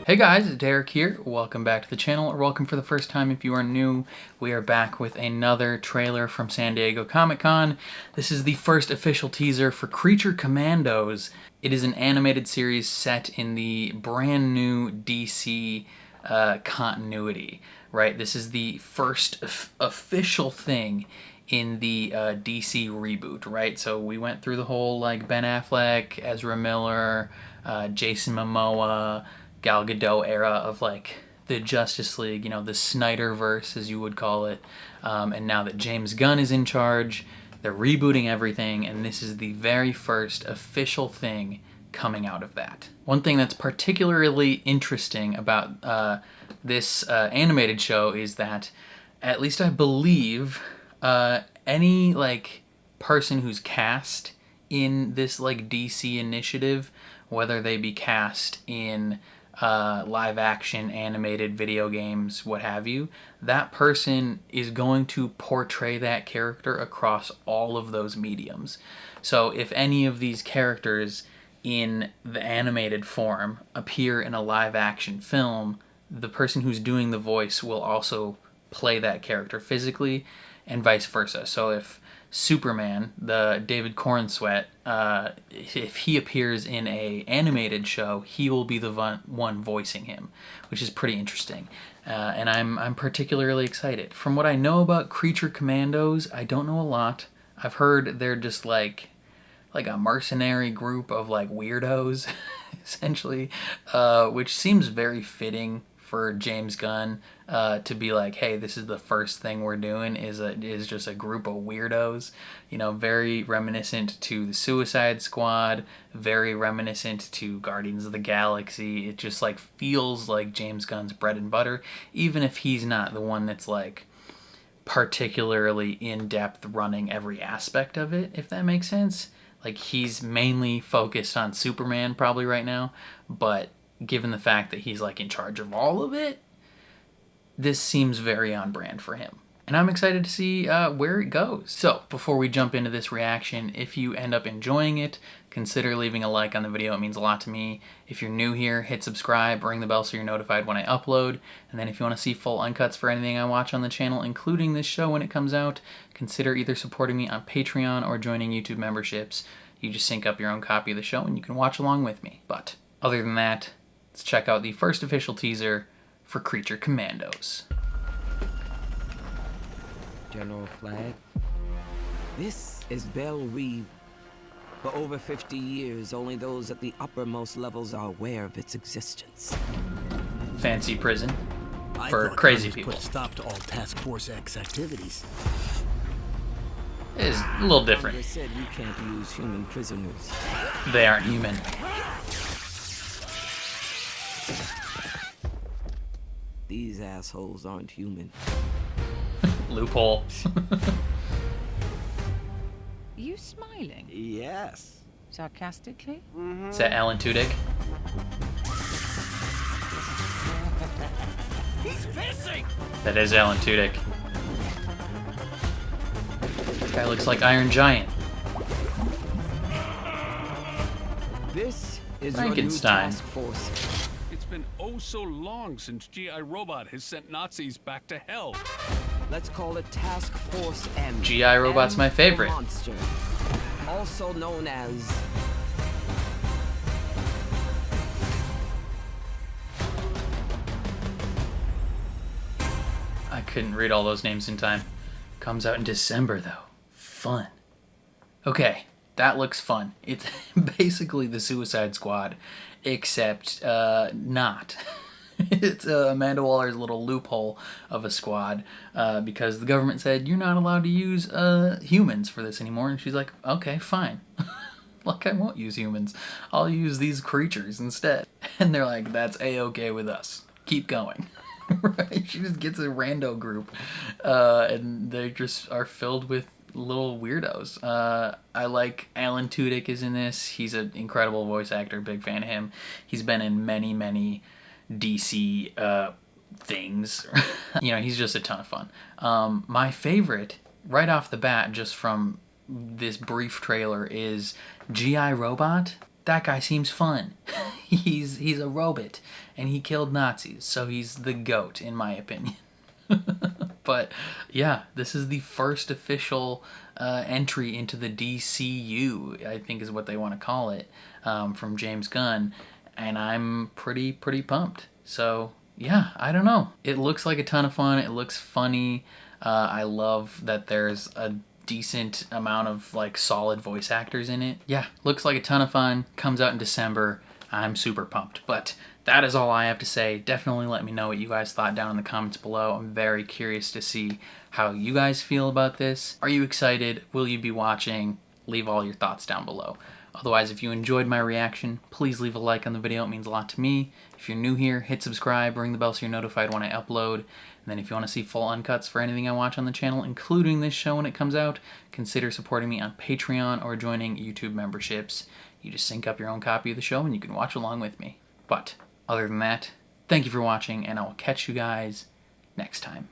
Hey guys, it's Derek here. Welcome back to the channel, or welcome for the first time if you are new. We are back with another trailer from San Diego Comic-Con. This is the first official teaser for Creature Commandos. It is an animated series set in the brand new DC continuity, right? This is the first official thing in the DC reboot, right? So we went through the whole like Ben Affleck, Ezra Miller, Jason Momoa, Gal Gadot era of like the Justice League, you know, the Snyderverse as you would call it. And now that James Gunn is in charge, they're rebooting everything, and this is the very first official thing coming out of that. One thing that's particularly interesting about this animated show is that, at least I believe, any like person who's cast in this like DC initiative, whether they be cast in live action, animated, video games, what have you, that person is going to portray that character across all of those mediums. So if any of these characters in the animated form appear in a live action film, the person who's doing the voice will also play that character physically, and vice versa. So if Superman, the David Corenswet, if he appears in a animated show, he will be the one voicing him, which is pretty interesting. And I'm particularly excited. From what I know about Creature Commandos, I don't know a lot. I've heard they're just like a mercenary group of like weirdos, essentially, which seems very fitting for James Gunn to be like, hey, this is the first thing we're doing is just a group of weirdos. You know, very reminiscent to the Suicide Squad, very reminiscent to Guardians of the Galaxy. It just like feels like James Gunn's bread and butter, even if he's not the one that's like particularly in-depth running every aspect of it, if that makes sense. Like, he's mainly focused on Superman probably right now, but given the fact that he's like in charge of all of it, this seems very on brand for him. And I'm excited to see where it goes. So before we jump into this reaction, if you end up enjoying it, consider leaving a like on the video. It means a lot to me. If you're new here, hit subscribe, ring the bell so you're notified when I upload. And then if you want to see full uncuts for anything I watch on the channel, including this show when it comes out, consider either supporting me on Patreon or joining YouTube memberships. You just sync up your own copy of the show and you can watch along with me. But other than that, let's check out the first official teaser for Creature Commandos. General Flag. This is Belle Reve. For over 50 years, only those at the uppermost levels are aware of its existence. Fancy prison for crazy people. Put a stop to all Task Force X activities. It is a little different. They said you can't use human prisoners. They aren't human. These assholes aren't human. Loophole. You smiling? Yes. Sarcastically? Is that Alan Tudyk? He's pissing! That is Alan Tudyk. Guy looks like Iron Giant. This is Frankenstein. your new task force. It's been oh so long since G.I. Robot has sent Nazis back to hell. Let's call it Task Force M. G.I. Robot's M my for favorite. Monster, also known as I couldn't read all those names in time. Comes out in December though. Fun. Okay, that looks fun. It's basically the Suicide Squad, except not. It's Amanda Waller's little loophole of a squad because the government said you're not allowed to use humans for this anymore, and she's like, okay, fine. Like, I won't use humans. I'll use these creatures instead. And they're like, that's a-okay with us. Keep going. Right? She just gets a rando group, and they just are filled with little weirdos. I like Alan Tudyk is in this. He's an incredible voice actor. Big fan of him. He's been in many DC things. You know, he's just a ton of fun. My favorite, right off the bat, just from this brief trailer, is G.I. Robot. That guy seems fun. He's a robot, and he killed Nazis, so he's the GOAT, in my opinion. But yeah, this is the first official entry into the DCU, I think is what they want to call it, from James Gunn, and I'm pretty pumped. So yeah, I don't know. It looks like a ton of fun. It looks funny. I love that there's a decent amount of like solid voice actors in it. Yeah, looks like a ton of fun. Comes out in December. I'm super pumped. But that is all I have to say. Definitely let me know what you guys thought down in the comments below. I'm very curious to see how you guys feel about this. Are you excited? Will you be watching? Leave all your thoughts down below. Otherwise, if you enjoyed my reaction, please leave a like on the video. It means a lot to me. If you're new here, hit subscribe, ring the bell so you're notified when I upload. And then if you want to see full uncuts for anything I watch on the channel, including this show when it comes out, consider supporting me on Patreon or joining YouTube memberships. You just sync up your own copy of the show and you can watch along with me. But other than that, thank you for watching, and I will catch you guys next time.